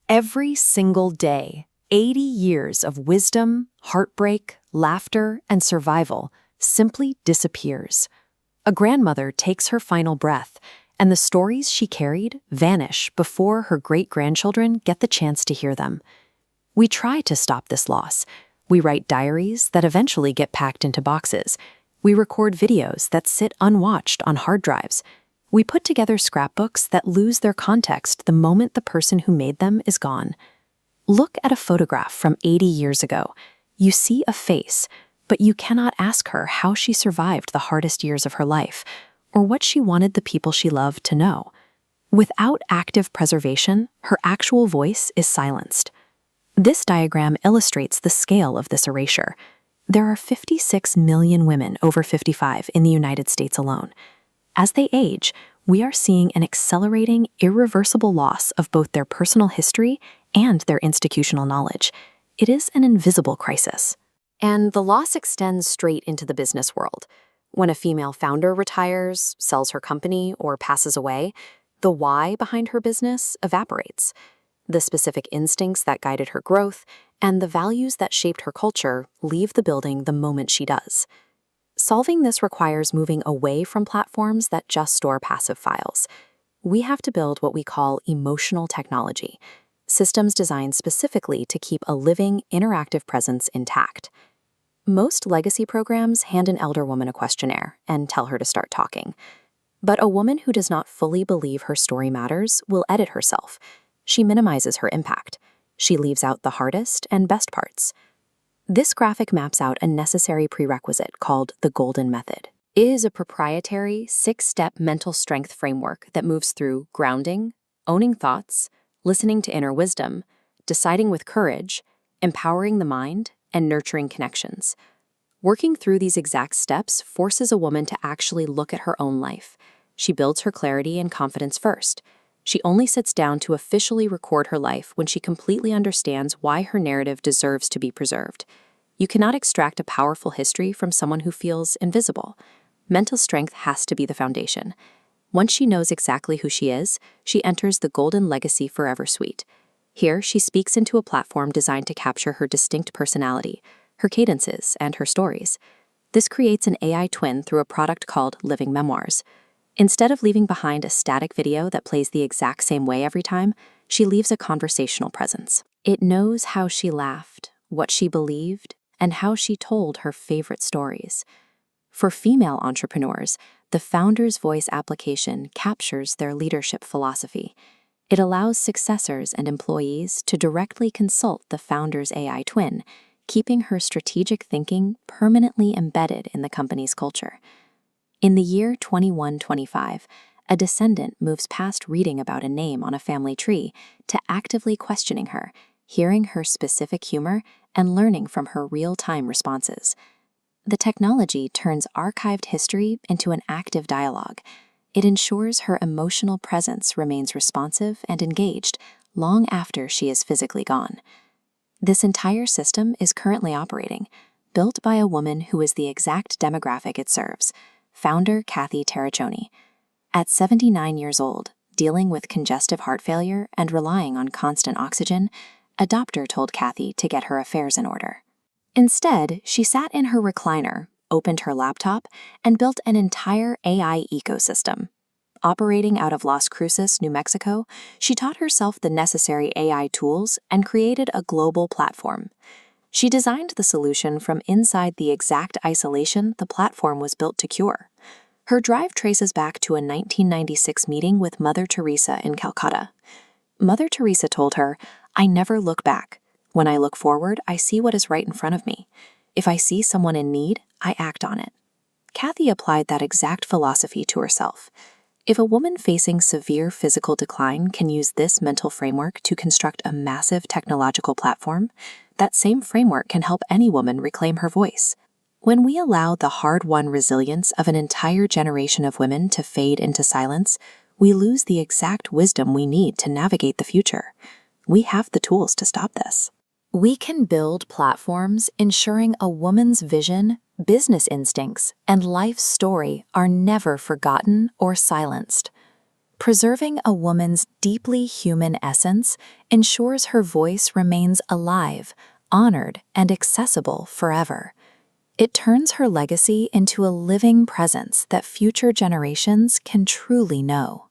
Every single day, 80 years of wisdom, heartbreak, laughter, and survival simply disappears. A grandmother takes her final breath, and the stories she carried vanish before her great-grandchildren get the chance to hear them. We try to stop this loss. We write diaries that eventually get packed into boxes. We record videos that sit unwatched on hard drives. We put together scrapbooks that lose their context the moment the person who made them is gone. Look at a photograph from 80 years ago. You see a face, but you cannot ask her how she survived the hardest years of her life, or what she wanted the people she loved to know. Without active preservation, her actual voice is silenced. This diagram illustrates the scale of this erasure. There are 56 million women over 55 in the United States alone. As they age, we are seeing an accelerating, irreversible loss of both their personal history and their institutional knowledge. It is an invisible crisis. And the loss extends straight into the business world. When a female founder retires, sells her company, or passes away, the why behind her business evaporates. The specific instincts that guided her growth and the values that shaped her culture leave the building the moment she does. Solving this requires moving away from platforms that just store passive files. We have to build what we call emotional technology, systems designed specifically to keep a living, interactive presence intact. Most legacy programs hand an elder woman a questionnaire and tell her to start talking. But a woman who does not fully believe her story matters will edit herself. She minimizes her impact. She leaves out the hardest and best parts. This graphic maps out a necessary prerequisite called the Golden Method. It is a proprietary 6-step mental strength framework that moves through grounding, owning thoughts, listening to inner wisdom, deciding with courage, empowering the mind, and nurturing connections. Working through these exact steps forces a woman to actually look at her own life. She builds her clarity and confidence first. She only sits down to officially record her life when she completely understands why her narrative deserves to be preserved. You cannot extract a powerful history from someone who feels invisible. Mental strength has to be the foundation. Once she knows exactly who she is, she enters the Golden Legacy Forever suite. Here, she speaks into a platform designed to capture her distinct personality, her cadences, and her stories. This creates an AI twin through a product called Living Memoirs. Instead of leaving behind a static video that plays the exact same way every time, she leaves a conversational presence. It knows how she laughed, what she believed, and how she told her favorite stories. For female entrepreneurs, the Founder's Voice application captures their leadership philosophy. It allows successors and employees to directly consult the founder's AI twin, keeping her strategic thinking permanently embedded in the company's culture. In the year 2125, a descendant moves past reading about a name on a family tree to actively questioning her, hearing her specific humor, and learning from her real-time responses. The technology turns archived history into an active dialogue. It ensures her emotional presence remains responsive and engaged long after she is physically gone. This entire system is currently operating, built by a woman who is the exact demographic it serves, founder Kathy Tarochione. At 79 years old, dealing with congestive heart failure and relying on constant oxygen, a doctor told Kathy to get her affairs in order. Instead, she sat in her recliner, opened her laptop, and built an entire AI ecosystem. Operating out of Las Cruces, New Mexico, she taught herself the necessary AI tools and created a global platform. She designed the solution from inside the exact isolation the platform was built to cure. Her drive traces back to a 1996 meeting with Mother Teresa in Calcutta. Mother Teresa told her, "I never look back. When I look forward, I see what is right in front of me. If I see someone in need, I act on it." Kathy applied that exact philosophy to herself. If a woman facing severe physical decline can use this mental framework to construct a massive technological platform, that same framework can help any woman reclaim her voice. When we allow the hard-won resilience of an entire generation of women to fade into silence, we lose the exact wisdom we need to navigate the future. We have the tools to stop this. We can build platforms ensuring a woman's vision, business instincts, and life story are never forgotten or silenced. Preserving a woman's deeply human essence ensures her voice remains alive, honored, and accessible forever. It turns her legacy into a living presence that future generations can truly know.